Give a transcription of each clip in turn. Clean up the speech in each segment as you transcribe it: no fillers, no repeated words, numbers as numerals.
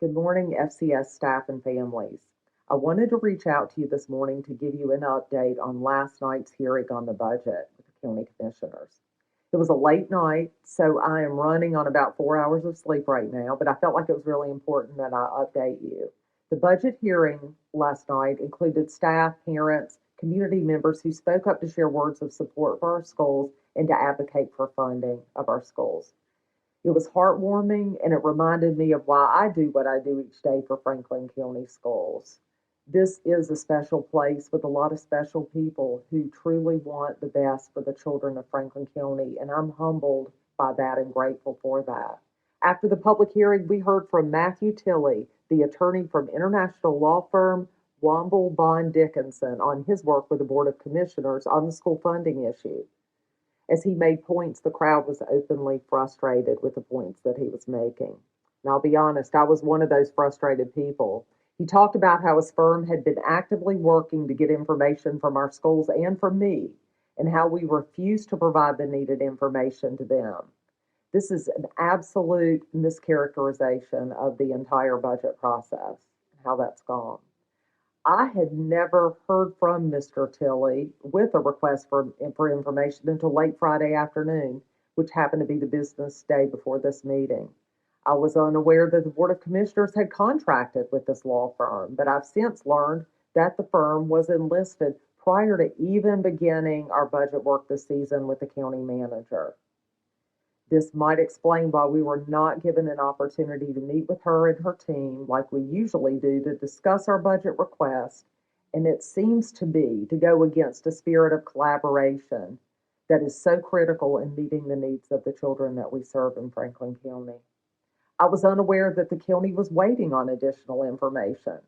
Good morning, FCS staff and families. I wanted to reach out to you this morning to give you an update on last night's hearing on the budget with the county commissioners. It was a late night, so I am running on about 4 hours of sleep right now, but I felt like it was really important that I update you. The budget hearing last night included staff, parents, community members who spoke up to share words of support for our schools and to advocate for funding of our schools. It was heartwarming and it reminded me of why I do what I do each day for Franklin County Schools. This is a special place with a lot of special people who truly want the best for the children of Franklin County, and I'm humbled by that and grateful for that. After the public hearing, we heard from Matthew Tilley, the attorney from international law firm Womble Bond Dickinson, on his work with the Board of Commissioners on the school funding issue. As he made points, the crowd was openly frustrated with the points that he was making. And I'll be honest, I was one of those frustrated people. He talked about how his firm had been actively working to get information from our schools and from me, and how we refused to provide the needed information to them. This is an absolute mischaracterization of the entire budget process and how that's gone. I had never heard from Mr. Tilley with a request for information until late Friday afternoon, which happened to be the business day before this meeting. I was unaware that the Board of Commissioners had contracted with this law firm, but I've since learned that the firm was enlisted prior to even beginning our budget work this season with the county manager. This might explain why we were not given an opportunity to meet with her and her team like we usually do to discuss our budget request, and it seems to be to go against a spirit of collaboration that is so critical in meeting the needs of the children that we serve in Franklin County. I was unaware that the county was waiting on additional information.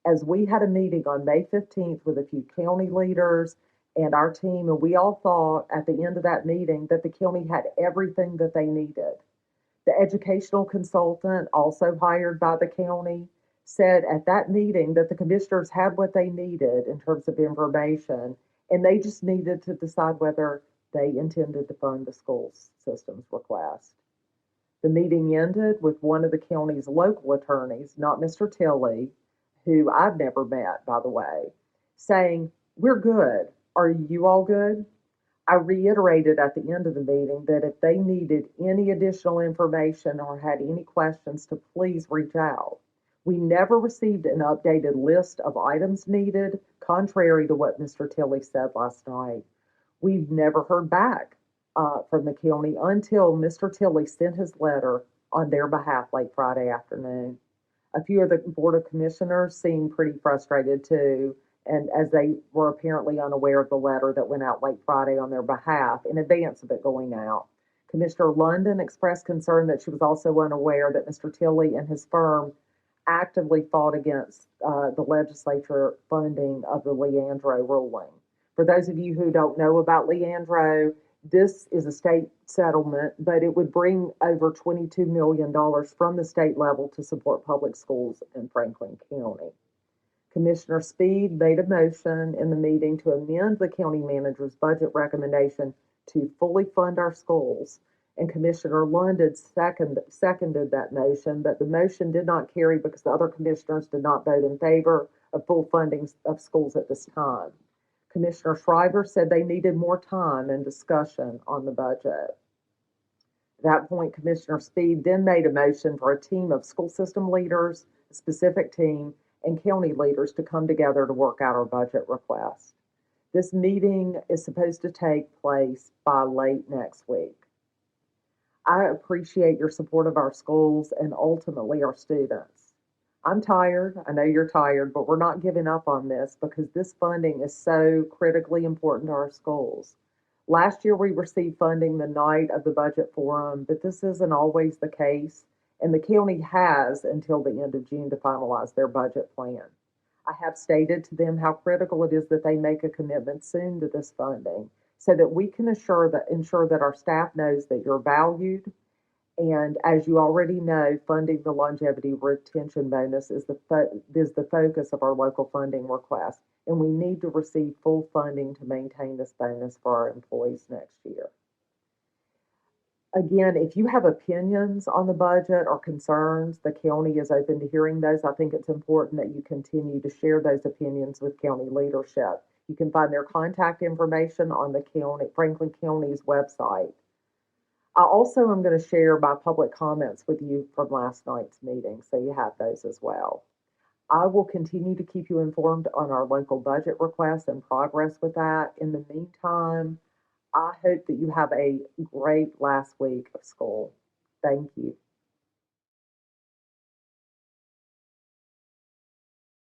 As we had a meeting on May 15th with a few county leaders and our team, and we all thought at the end of that meeting that the county had everything that they needed. The educational consultant, also hired by the county, said at that meeting that the commissioners had what they needed in terms of information, and they just needed to decide whether they intended to fund the school system's request. The meeting ended with one of the county's local attorneys, not Mr. Tilley, who I've never met, by the way, saying, "We're good. Are you all good?" I reiterated at the end of the meeting that if they needed any additional information or had any questions, to please reach out. We never received an updated list of items needed, contrary to what Mr. Tilley said last night. We've never heard back from the county until Mr. Tilley sent his letter on their behalf late Friday afternoon. A few of the Board of Commissioners seemed pretty frustrated too, and as they were apparently unaware of the letter that went out late Friday on their behalf in advance of it going out. Commissioner London expressed concern that she was also unaware that Mr. Tilley and his firm actively fought against the legislature funding of the Leandro ruling. For those of you who don't know about Leandro, this is a state settlement, but it would bring over $22 million from the state level to support public schools in Franklin County. Commissioner Speed made a motion in the meeting to amend the county manager's budget recommendation to fully fund our schools, and Commissioner London seconded that motion, but the motion did not carry because the other commissioners did not vote in favor of full funding of schools at this time. Commissioner Shriver said they needed more time and discussion on the budget. At that point, Commissioner Speed then made a motion for a team of school system leaders, a specific team, and county leaders to come together to work out our budget request. This meeting is supposed to take place by late next week. I appreciate your support of our schools and ultimately our students. I'm tired. I know you're tired, but we're not giving up on this because this funding is so critically important to our schools. Last year, we received funding the night of the budget forum, but this isn't always the case, and the county has until the end of June to finalize their budget plan. I have stated to them how critical it is that they make a commitment soon to this funding so that we can ensure that our staff knows that you're valued. And as you already know, funding the longevity retention bonus is the focus of our local funding request, and we need to receive full funding to maintain this bonus for our employees next year. Again, if you have opinions on the budget or concerns, the county is open to hearing those. I think it's important that you continue to share those opinions with county leadership. You can find their contact information on the Franklin County's website. I also am going to share my public comments with you from last night's meeting, so you have those as well. I will continue to keep you informed on our local budget requests and progress with that. In the meantime, I hope that you have a great last week of school. Thank you.